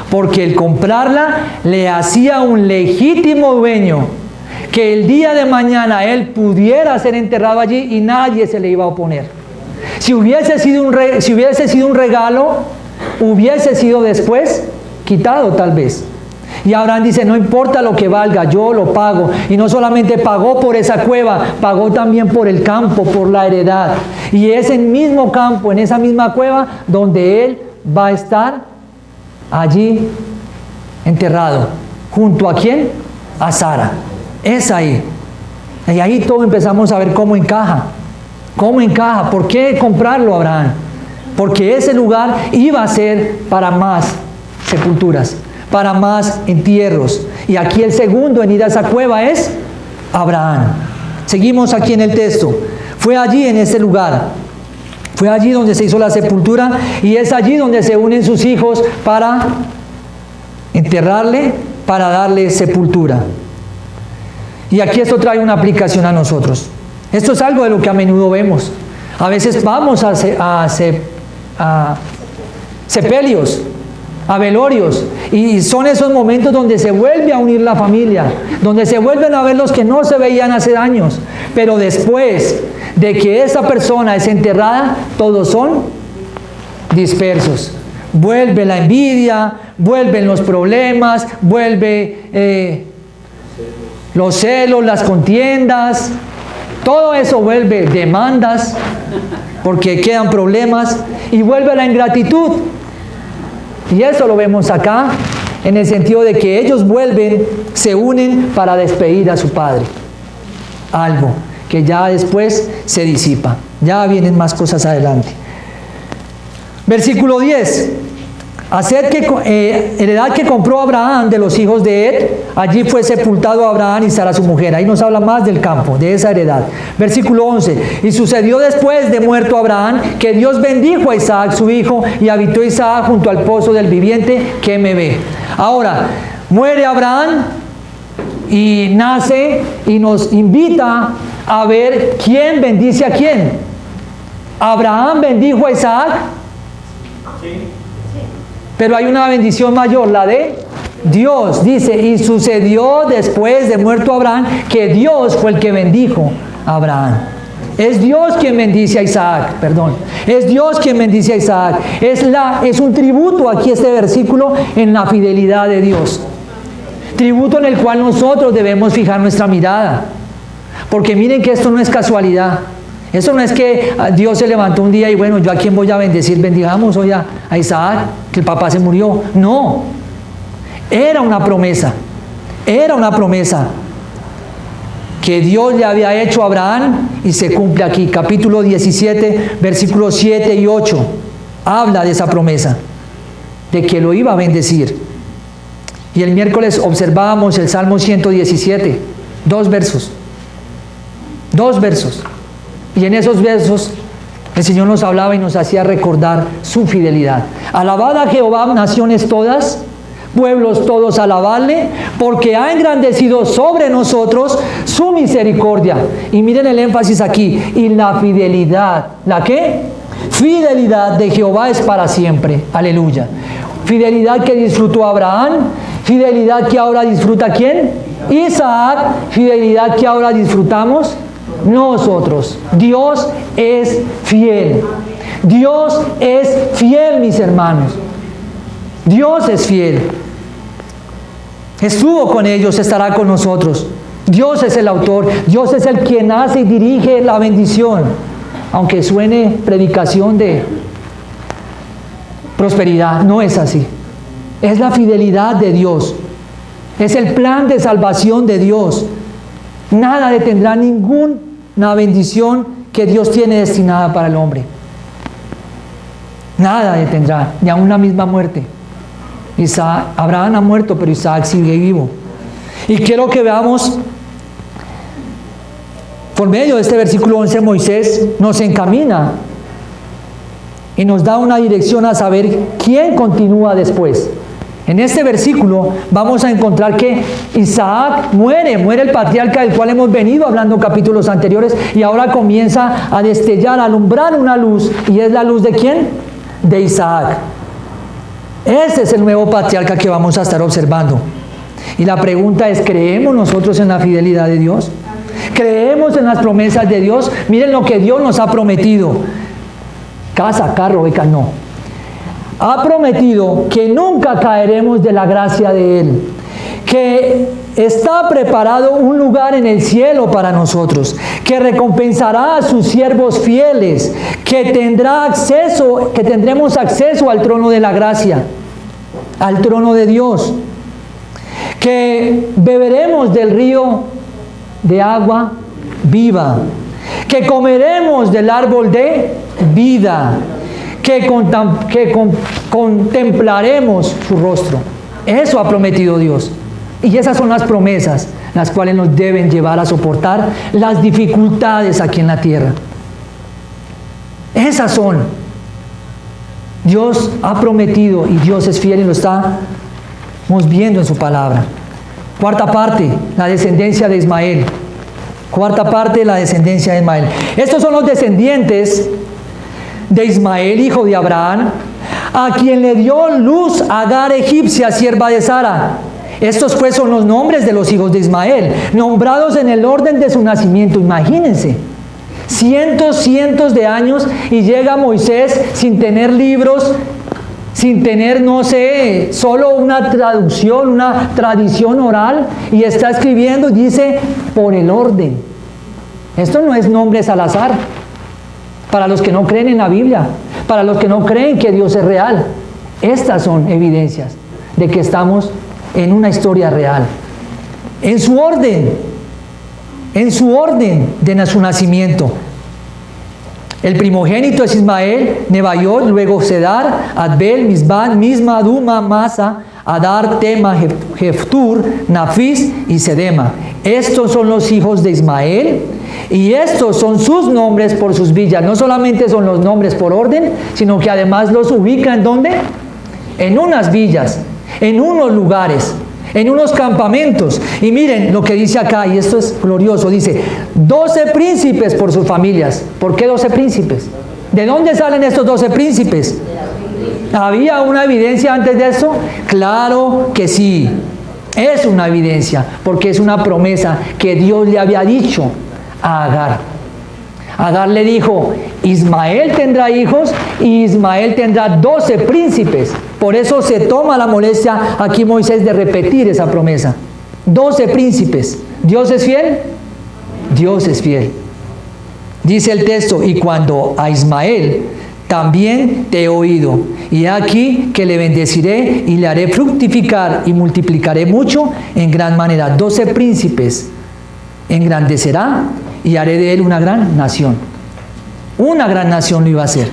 Porque el comprarla le hacía un legítimo dueño, que el día de mañana él pudiera ser enterrado allí y nadie se le iba a oponer. Si hubiese sido un regalo, hubiese sido después quitado tal vez. Y Abraham dice, no importa lo que valga, yo lo pago. Y no solamente pagó por esa cueva, pagó también por el campo, por la heredad. Y es el mismo campo, en esa misma cueva, donde él va a estar allí enterrado. ¿Junto a quién? A Sara. Es ahí. Y ahí todo empezamos a ver cómo encaja. ¿Cómo encaja? ¿Por qué comprarlo, Abraham? Porque ese lugar iba a ser para más sepulturas, para más entierros. Y aquí el segundo en ir a esa cueva es Abraham. Seguimos aquí en el texto. Fue allí en ese lugar. Fue allí donde se hizo la sepultura y es allí donde se unen sus hijos para enterrarle, para darle sepultura. Y aquí esto trae una aplicación a nosotros. Esto es algo de lo que a menudo vemos. A veces vamos a sepelios, a velorios, y son esos momentos donde se vuelve a unir la familia, donde se vuelven a ver los que no se veían hace años, pero después de que esa persona es enterrada, todos son dispersos. Vuelve la envidia, vuelven los problemas, vuelve los celos, las contiendas, todo eso vuelve, demandas, porque quedan problemas, y vuelve la ingratitud. Y eso lo vemos acá, en el sentido de que ellos vuelven, se unen para despedir a su padre. Algo que ya después se disipa. Ya vienen más cosas adelante. Versículo 10. Heredad que compró Abraham de los hijos de Ed, allí fue sepultado Abraham y Sara su mujer. Ahí nos habla más del campo, de esa heredad. Versículo 11. Y sucedió después de muerto Abraham, que Dios bendijo a Isaac su hijo, y habitó Isaac junto al pozo del viviente que me ve. Ahora, muere Abraham y nace y nos invita a ver quién bendice a quién. Abraham bendijo a Isaac. Sí. Pero hay una bendición mayor, la de Dios. Dice, y sucedió después de muerto Abraham, que Dios fue el que bendijo a Abraham. Es Dios quien bendice a Isaac, perdón. Es Dios quien bendice a Isaac. Es un tributo aquí este versículo en la fidelidad de Dios. Tributo en el cual nosotros debemos fijar nuestra mirada. Porque miren que esto no es casualidad. Eso no es que Dios se levantó un día y bueno, ¿yo a quién voy a bendecir? Bendigamos hoy a Isaac, que el papá se murió. No, era una promesa que Dios le había hecho a Abraham y se cumple aquí. Capítulo 17, versículos 7 y 8, habla de esa promesa, de que lo iba a bendecir. Y el miércoles observábamos el Salmo 117, dos versos. Y en esos versos el Señor nos hablaba y nos hacía recordar su fidelidad. Alabad a Jehová, naciones todas, pueblos todos, alabadle, porque ha engrandecido sobre nosotros su misericordia. Y miren el énfasis aquí, y la fidelidad. ¿La qué? Fidelidad de Jehová es para siempre. Aleluya. Fidelidad que disfrutó Abraham, fidelidad que ahora disfruta ¿quién? Isaac, fidelidad que ahora disfrutamos nosotros. Dios es fiel. Dios es fiel, mis hermanos. Dios es fiel. Estuvo con ellos, estará con nosotros. Dios es el autor. Dios es el quien hace y dirige la bendición. Aunque suene predicación de prosperidad, no es así. Es la fidelidad de Dios. Es el plan de salvación de Dios. Nada detendrá ninguna bendición que Dios tiene destinada para el hombre. Nada detendrá, ni aun la misma muerte. Abraham ha muerto, pero Isaac sigue vivo. Y quiero que veamos, por medio de este versículo 11, Moisés nos encamina y nos da una dirección a saber quién continúa después. En este versículo vamos a encontrar que Isaac muere el patriarca del cual hemos venido hablando en capítulos anteriores, y ahora comienza a destellar, a alumbrar una luz. ¿Y es la luz de quién? De Isaac. Ese es el nuevo patriarca que vamos a estar observando. Y la pregunta es, ¿creemos nosotros en la fidelidad de Dios? ¿Creemos en las promesas de Dios? Miren lo que Dios nos ha prometido. Casa, carro, beca, no. Ha prometido que nunca caeremos de la gracia de Él, que está preparado un lugar en el cielo para nosotros, que recompensará a sus siervos fieles, que tendremos acceso al trono de la gracia, al trono de Dios, que beberemos del río de agua viva, que comeremos del árbol de vida, que contemplaremos su rostro. Eso ha prometido Dios. Y esas son las promesas las cuales nos deben llevar a soportar las dificultades aquí en la tierra. Esas son. Dios ha prometido y Dios es fiel y lo estamos viendo en su palabra. Cuarta parte, la descendencia de Ismael. Cuarta parte, la descendencia de Ismael. Estos son los descendientes de Ismael, hijo de Abraham, a quien le dio luz Agar egipcia, sierva de Sara. Estos pues son los nombres de los hijos de Ismael, nombrados en el orden de su nacimiento. Imagínense, cientos de años, y llega Moisés sin tener libros, sin tener, no sé, solo una traducción, una tradición oral, y está escribiendo y dice por el orden. Esto no es nombres al azar, para los que no creen en la Biblia, para los que no creen que Dios es real. Estas son evidencias de que estamos en una historia real, en su orden de su nacimiento. El primogénito es Ismael, Nebaiot, luego Sedar, Adbel, Misbán, Misma, Duma, Masa, Adar, Tema, Jeftur, Nafis y Sedema. Estos son los hijos de Ismael, y estos son sus nombres por sus villas. No solamente son los nombres por orden, sino que además los ubica ¿en dónde? En unas villas, en unos lugares, en unos campamentos. Y miren lo que dice acá, y esto es glorioso, dice 12 príncipes por sus familias. ¿Por qué 12 príncipes? ¿De dónde salen estos 12 príncipes? ¿Había una evidencia antes de eso? Claro que sí, es una evidencia, porque es una promesa que Dios le había dicho a Agar. Agar le dijo, Ismael tendrá hijos y Ismael tendrá 12 príncipes. Por eso se toma la molestia aquí Moisés de repetir esa promesa. 12 príncipes. ¿Dios es fiel? Dios es fiel. Dice el texto, y cuando a Ismael también te he oído, y aquí que le bendeciré y le haré fructificar y multiplicaré mucho en gran manera. 12 príncipes engrandecerá y haré de él una gran nación. Una gran nación lo iba a hacer.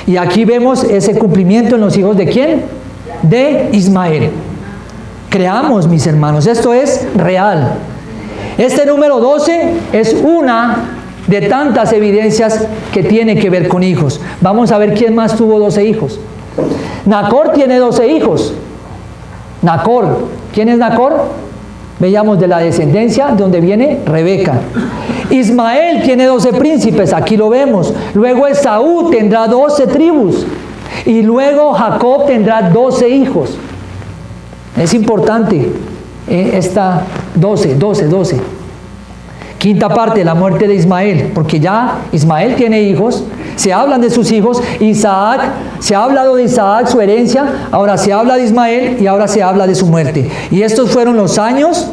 Y aquí vemos ese cumplimiento en los hijos de ¿quién? De Ismael. Creamos, mis hermanos, esto es real. Este número 12 es una de tantas evidencias que tiene que ver con hijos. Vamos a ver quién más tuvo 12 hijos. Nacor tiene 12 hijos. Nacor, ¿quién es Nacor? Veíamos de la descendencia de donde viene Rebeca. Ismael tiene 12 príncipes, aquí lo vemos. Luego Esaú tendrá 12 tribus. Y luego Jacob tendrá 12 hijos. Es importante esta 12. Quinta parte, la muerte de Ismael, porque ya Ismael tiene hijos, se hablan de sus hijos. Isaac, se ha hablado de Isaac, su herencia, ahora se habla de Ismael y ahora se habla de su muerte. Y estos fueron los años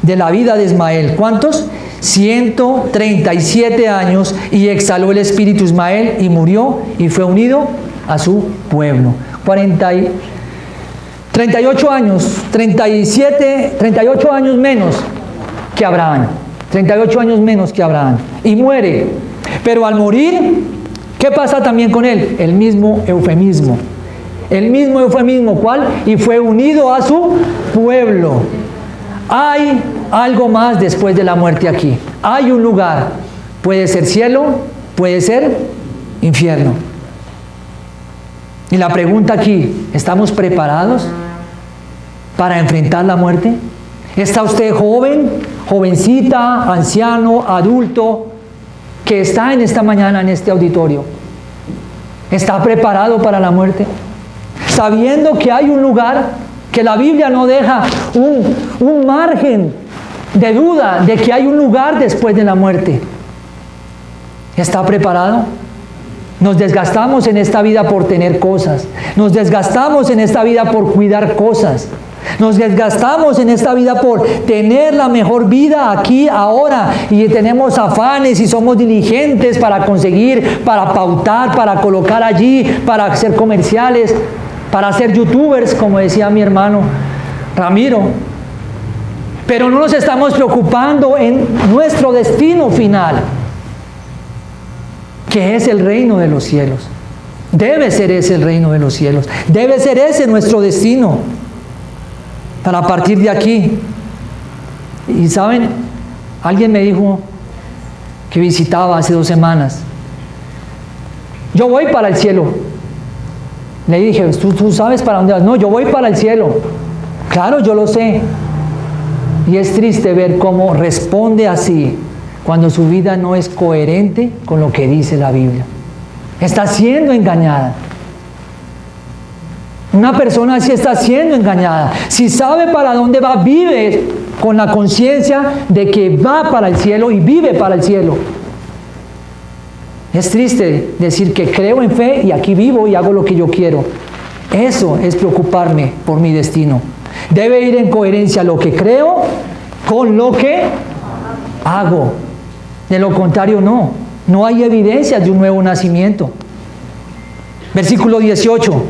de la vida de Ismael. ¿Cuántos? 137 años, y exhaló el espíritu Ismael y murió y fue unido a su pueblo. 38 años, 38 años menos que Abraham. 38 años menos que Abraham. Y muere. Pero al morir, ¿qué pasa también con él? El mismo eufemismo. El mismo eufemismo, ¿cuál? Y fue unido a su pueblo. Hay algo más después de la muerte aquí. Hay un lugar. Puede ser cielo, puede ser infierno. Y la pregunta aquí, ¿estamos preparados para enfrentar la muerte? ¿Está usted joven, jovencita, anciano, adulto, que está en esta mañana en este auditorio? ¿Está preparado para la muerte? Sabiendo que hay un lugar, que la Biblia no deja un margen de duda de que hay un lugar después de la muerte. ¿Está preparado? Nos desgastamos en esta vida por tener cosas. Nos desgastamos en esta vida por cuidar cosas. Nos desgastamos en esta vida por tener la mejor vida aquí, ahora, y tenemos afanes y somos diligentes para conseguir, para pautar, para colocar allí, para hacer comerciales, para ser youtubers, como decía mi hermano Ramiro. Pero no nos estamos preocupando en nuestro destino final, que es el reino de los cielos. Debe ser ese el reino de los cielos. Debe ser ese nuestro destino para partir de aquí. Y saben, alguien me dijo que visitaba hace 2 semanas. Yo voy para el cielo. Le dije, ¿tú sabes para dónde vas? No, yo voy para el cielo. Claro, yo lo sé. Y es triste ver cómo responde así cuando su vida no es coherente con lo que dice la Biblia. Está siendo engañada. Una persona así está siendo engañada. Si sabe para dónde va, vive con la conciencia de que va para el cielo y vive para el cielo. Es triste decir que creo en fe y aquí vivo y hago lo que yo quiero. Eso es preocuparme por mi destino. Debe ir en coherencia lo que creo con lo que hago. De lo contrario, no. No hay evidencia de un nuevo nacimiento. Versículo 18.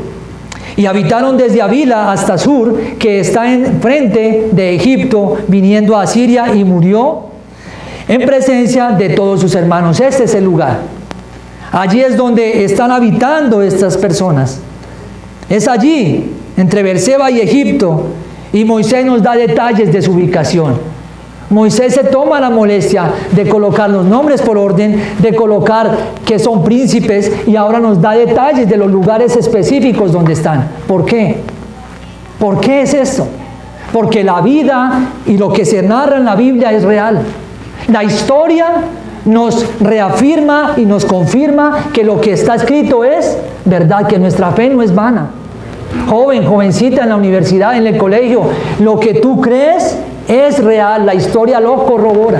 Y habitaron desde Avila hasta Sur, que está enfrente de Egipto, viniendo a Siria, y murió en presencia de todos sus hermanos. Este es el lugar. Allí es donde están habitando estas personas. Es allí, entre Beerseba y Egipto, y Moisés nos da detalles de su ubicación. Moisés se toma la molestia de colocar los nombres por orden, de colocar que son príncipes, y ahora nos da detalles de los lugares específicos donde están. ¿Por qué? ¿Por qué es esto? Porque la vida y lo que se narra en la Biblia es real. La historia nos reafirma y nos confirma que lo que está escrito es verdad, que nuestra fe no es vana. Joven, jovencita en la universidad, en el colegio, lo que tú crees es real, la historia lo corrobora.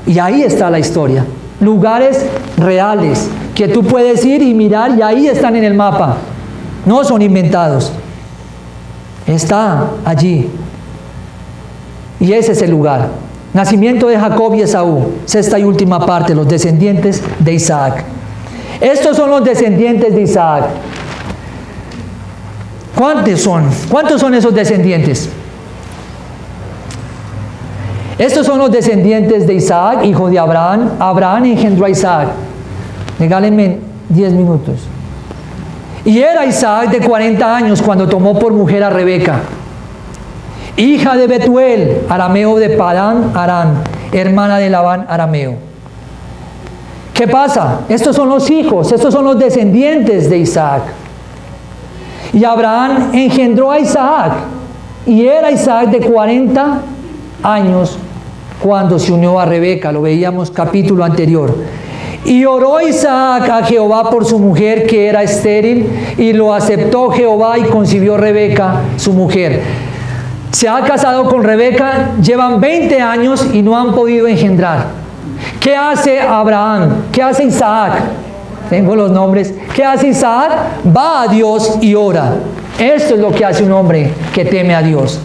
Y ahí está la historia. Lugares reales que tú puedes ir y mirar, y ahí están en el mapa. No son inventados. Está allí. Y ese es el lugar. Nacimiento de Jacob y Esaú. Sexta y última parte, los descendientes de Isaac. Estos son los descendientes de Isaac. ¿Cuántos son? ¿Cuántos son esos descendientes? Estos son los descendientes de Isaac, hijo de Abraham. Abraham engendró a Isaac. Regálenme 10 minutos. Y era Isaac de 40 años cuando tomó por mujer a Rebeca, hija de Betuel, arameo de Padán Aram, hermana de Labán arameo. ¿Qué pasa? Estos son los hijos, estos son los descendientes de Isaac. Y Abraham engendró a Isaac, y era Isaac de 40 años cuando se unió a Rebeca. Lo veíamos capítulo anterior. Y oró Isaac a Jehová por su mujer, que era estéril, y lo aceptó Jehová, y concibió Rebeca, su mujer. Se ha casado con Rebeca, llevan 20 años y no han podido engendrar. ¿Qué hace Abraham? ¿Qué hace Isaac? Tengo los nombres. ¿Qué hace Isaac? Va a Dios y ora. Esto es lo que hace un hombre que teme a Dios.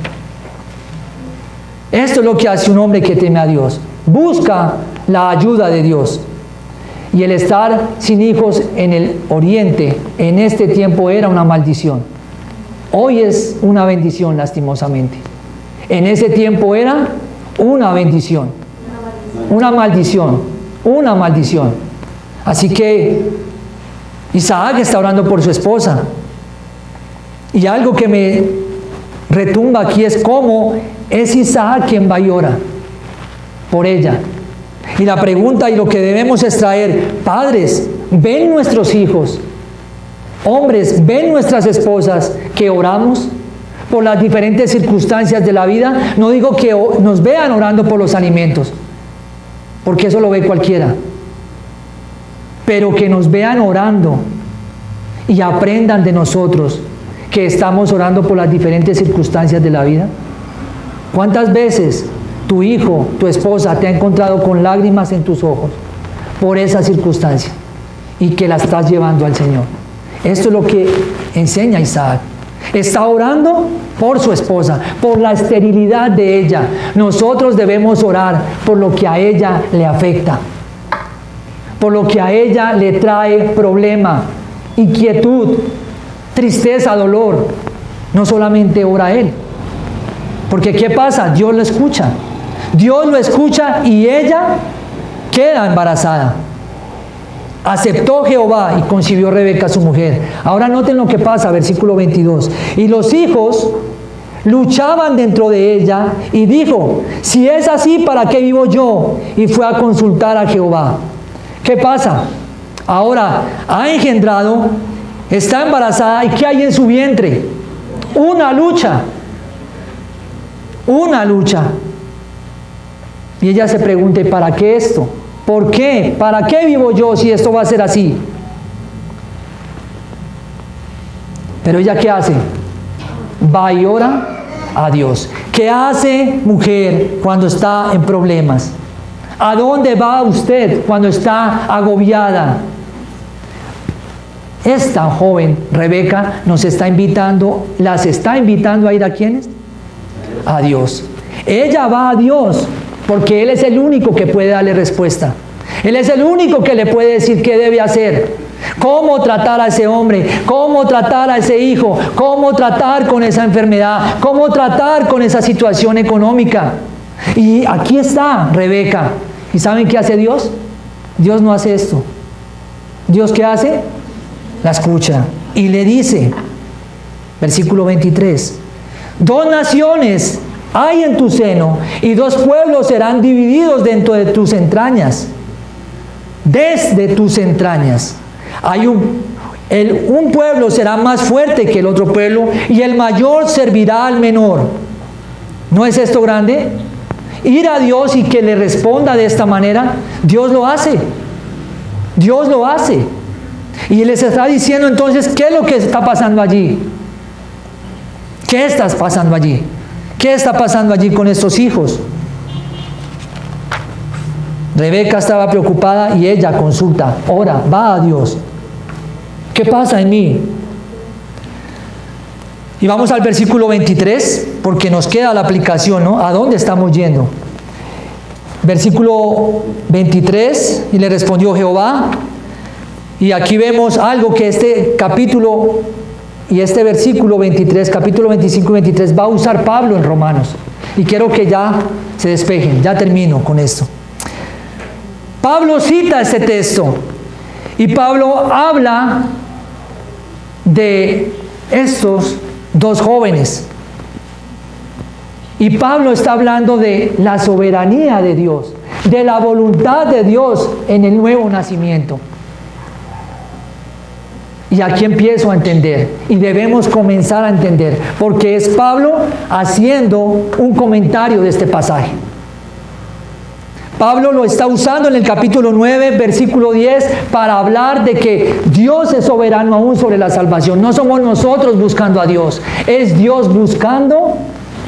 Esto es lo que hace un hombre que teme a Dios. Busca la ayuda de Dios. Y el estar sin hijos en el oriente en este tiempo era una maldición. Hoy es una bendición, lastimosamente. En ese tiempo era una bendición. Una maldición. Una maldición. Así que Isaac está orando por su esposa. Y algo que me retumba aquí es cómo es Isaac quien va y ora por ella. Y la pregunta y lo que debemos extraer: padres, ven nuestros hijos, hombres, ven nuestras esposas que oramos por las diferentes circunstancias de la vida. No digo que nos vean orando por los alimentos, porque eso lo ve cualquiera, pero que nos vean orando y aprendan de nosotros que estamos orando por las diferentes circunstancias de la vida. ¿Cuántas veces tu hijo, tu esposa te ha encontrado con lágrimas en tus ojos por esa circunstancia y que la estás llevando al Señor? Esto es lo que enseña Isaac. Está orando por su esposa, por la esterilidad de ella. Nosotros debemos orar por lo que a ella le afecta, por lo que a ella le trae problema, inquietud, tristeza, dolor. No solamente ora él, porque ¿qué pasa? Dios lo escucha. Dios lo escucha y ella queda embarazada. Aceptó Jehová y concibió Rebeca, su mujer. Ahora noten lo que pasa, versículo 22. Y los hijos luchaban dentro de ella, y dijo: si es así, ¿para qué vivo yo? Y fue a consultar a Jehová. ¿Qué pasa? Ahora ha engendrado, está embarazada, ¿y qué hay en su vientre? Una lucha. Una lucha. Y ella se pregunta: ¿y para qué esto? ¿Por qué? ¿Para qué vivo yo si esto va a ser así? Pero ella, ¿qué hace? Va y ora a Dios. ¿Qué hace mujer cuando está en problemas? ¿A dónde va usted cuando está agobiada? Esta joven, Rebeca, las está invitando a ir ¿a quiénes? A Dios. Ella va a Dios porque Él es el único que puede darle respuesta. Él es el único que le puede decir qué debe hacer, cómo tratar a ese hombre, cómo tratar a ese hijo, cómo tratar con esa enfermedad, cómo tratar con esa situación económica. Y aquí está Rebeca. ¿Y saben qué hace Dios? Dios no hace esto. ¿Dios qué hace? La escucha y le dice, versículo 23, 2 naciones hay en tu seno y 2 pueblos serán divididos dentro de tus entrañas. Desde tus entrañas hay un pueblo será más fuerte que el otro pueblo y el mayor servirá al menor. ¿No es esto grande? Ir a Dios y que le responda de esta manera, Dios lo hace. Dios lo hace. Y les está diciendo entonces, ¿qué es lo que está pasando allí? ¿Qué está pasando allí? ¿Qué está pasando allí con estos hijos? Rebeca estaba preocupada y ella consulta, ora, va a Dios. ¿Qué pasa en mí? Y vamos al versículo 23, porque nos queda la aplicación, ¿no? ¿A dónde estamos yendo? Versículo 23, y le respondió Jehová. Y aquí vemos algo que este capítulo y este versículo 23, capítulo 25 y 23 va a usar Pablo en Romanos. Y quiero que ya se despejen, ya termino con esto. Pablo cita este texto y Pablo habla de estos 2 jóvenes. Y Pablo está hablando de la soberanía de Dios, de la voluntad de Dios en el nuevo nacimiento. Y aquí empiezo a entender, y debemos comenzar a entender, porque es Pablo haciendo un comentario de este pasaje. Pablo lo está usando en el capítulo 9, versículo 10, para hablar de que Dios es soberano aún sobre la salvación. No somos nosotros buscando a Dios, es Dios buscando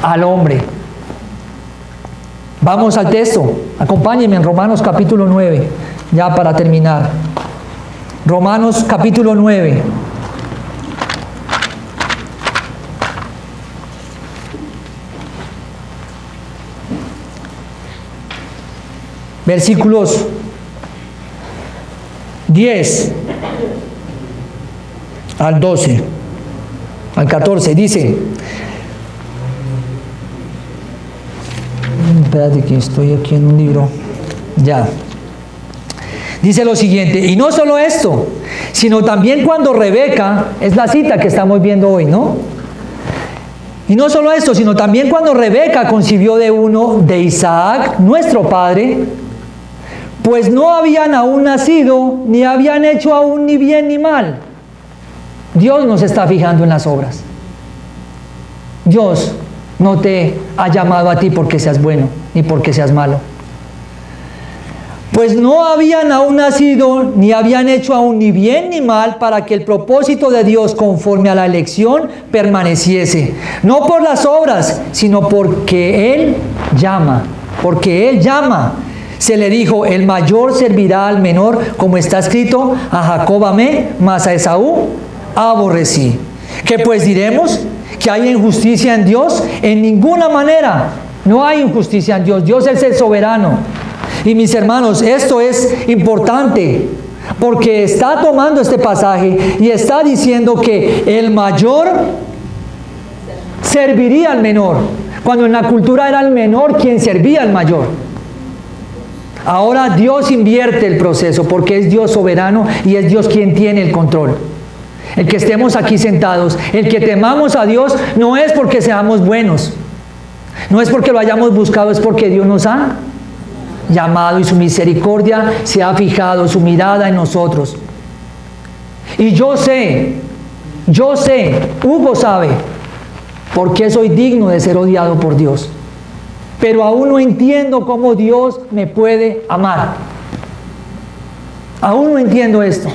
al hombre. Vamos al texto, acompáñenme en Romanos capítulo 9, ya para terminar. Romanos capítulo 9. Versículos 10 al 12, al 14, dice, espérate que estoy aquí en un libro, ya. Dice lo siguiente, y no solo esto, sino también cuando Rebeca, es la cita que estamos viendo hoy, ¿no? Y no solo esto, sino también cuando Rebeca concibió de uno de Isaac, nuestro padre, pues no habían aún nacido, ni habían hecho aún ni bien ni mal. Dios nos está fijando en las obras. Dios no te ha llamado a ti porque seas bueno, ni porque seas malo. Pues no habían aún nacido, ni habían hecho aún ni bien ni mal, para que el propósito de Dios conforme a la elección permaneciese. No por las obras, sino porque Él llama. Porque Él llama. Se le dijo, el mayor servirá al menor, como está escrito, a Jacob amé, mas a Esaú aborrecí. ¿Qué pues diremos? ¿Que hay injusticia en Dios? En ninguna manera. No hay injusticia en Dios. Dios es el soberano. Y mis hermanos, esto es importante, porque está tomando este pasaje y está diciendo que el mayor serviría al menor, cuando en la cultura era el menor quien servía al mayor. Ahora Dios invierte el proceso, porque es Dios soberano y es Dios quien tiene el control. El que estemos aquí sentados, el que temamos a Dios, no es porque seamos buenos, no es porque lo hayamos buscado, es porque Dios nos ha llamado y su misericordia se ha fijado, su mirada en nosotros. Y yo sé, Hugo sabe por qué soy digno de ser odiado por Dios, pero aún no entiendo cómo Dios me puede amar. Aún no entiendo esto,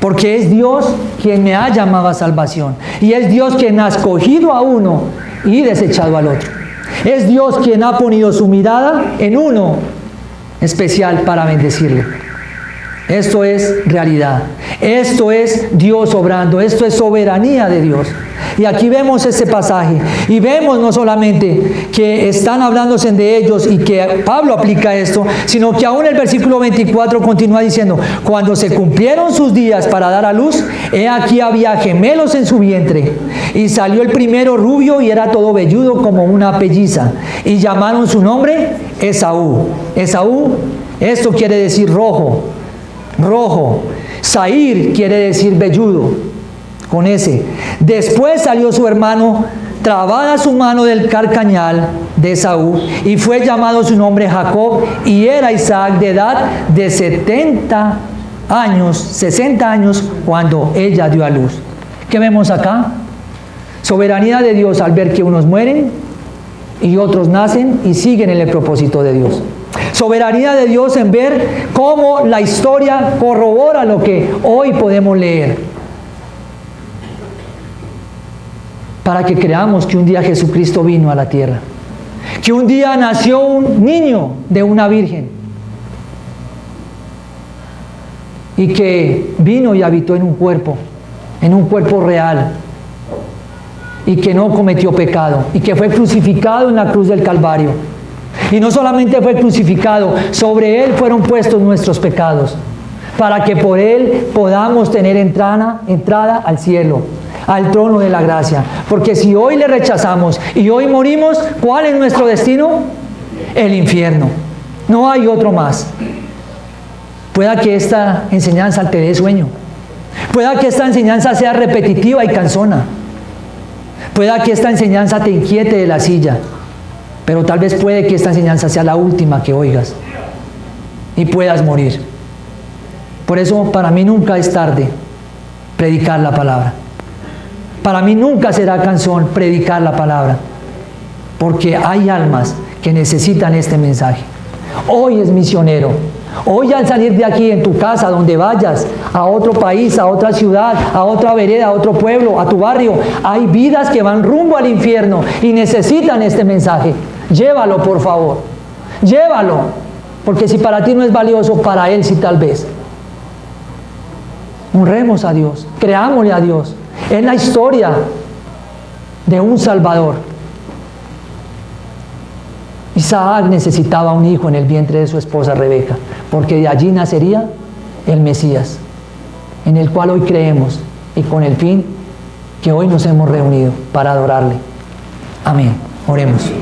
Porque es Dios quien me ha llamado a salvación. Y es Dios quien ha escogido a uno y desechado al otro. Es Dios quien ha ponido su mirada en uno especial para bendecirle. Esto es realidad. Esto es Dios obrando. Esto es soberanía de Dios. Y aquí vemos este pasaje. Y vemos no solamente que están hablándose de ellos y que Pablo aplica esto, sino que aún el versículo 24 continúa diciendo: cuando se cumplieron sus días para dar a luz, he aquí había gemelos en su vientre. Y salió el primero rubio y era todo velludo como una pelliza. Y llamaron su nombre Esaú. Esaú, esto quiere decir rojo. Rojo. Saír quiere decir velludo, con ese. Después salió su hermano, trabada su mano del carcañal de Esaú, y fue llamado su nombre Jacob, y era Isaac de edad de 60 años cuando ella dio a luz. ¿Qué vemos acá? Soberanía de Dios al ver que unos mueren y otros nacen y siguen en el propósito de Dios. Soberanía de Dios en ver cómo la historia corrobora lo que hoy podemos leer. Para que creamos que un día Jesucristo vino a la tierra. Que un día nació un niño de una virgen. Y que vino y habitó en un cuerpo real. Y que no cometió pecado. Y que fue crucificado en la cruz del Calvario. Y no solamente fue crucificado, sobre Él fueron puestos nuestros pecados, para que por Él podamos tener entrada al cielo, al trono de la gracia. Porque si hoy le rechazamos y hoy morimos, ¿cuál es nuestro destino? El infierno. No hay otro más. Pueda que esta enseñanza te dé sueño. Pueda que esta enseñanza sea repetitiva y cansona. Pueda que esta enseñanza te inquiete de la silla. Pero tal vez puede que esta enseñanza sea la última que oigas y puedas morir. Por eso para mí nunca es tarde predicar la palabra. Para mí nunca será cansón predicar la palabra. Porque hay almas que necesitan este mensaje. Hoy es misionero. Hoy al salir de aquí, en tu casa, donde vayas, a otro país, a otra ciudad, a otra vereda, a otro pueblo, a tu barrio, hay vidas que van rumbo al infierno y necesitan este mensaje. Llévalo, por favor. Llévalo. Porque si para ti no es valioso, para Él sí tal vez. Honremos a Dios. Creámosle a Dios. Es la historia de un Salvador. Isaac necesitaba un hijo en el vientre de su esposa Rebeca, porque de allí nacería el Mesías, en el cual hoy creemos y con el fin que hoy nos hemos reunido para adorarle. Amén. Oremos.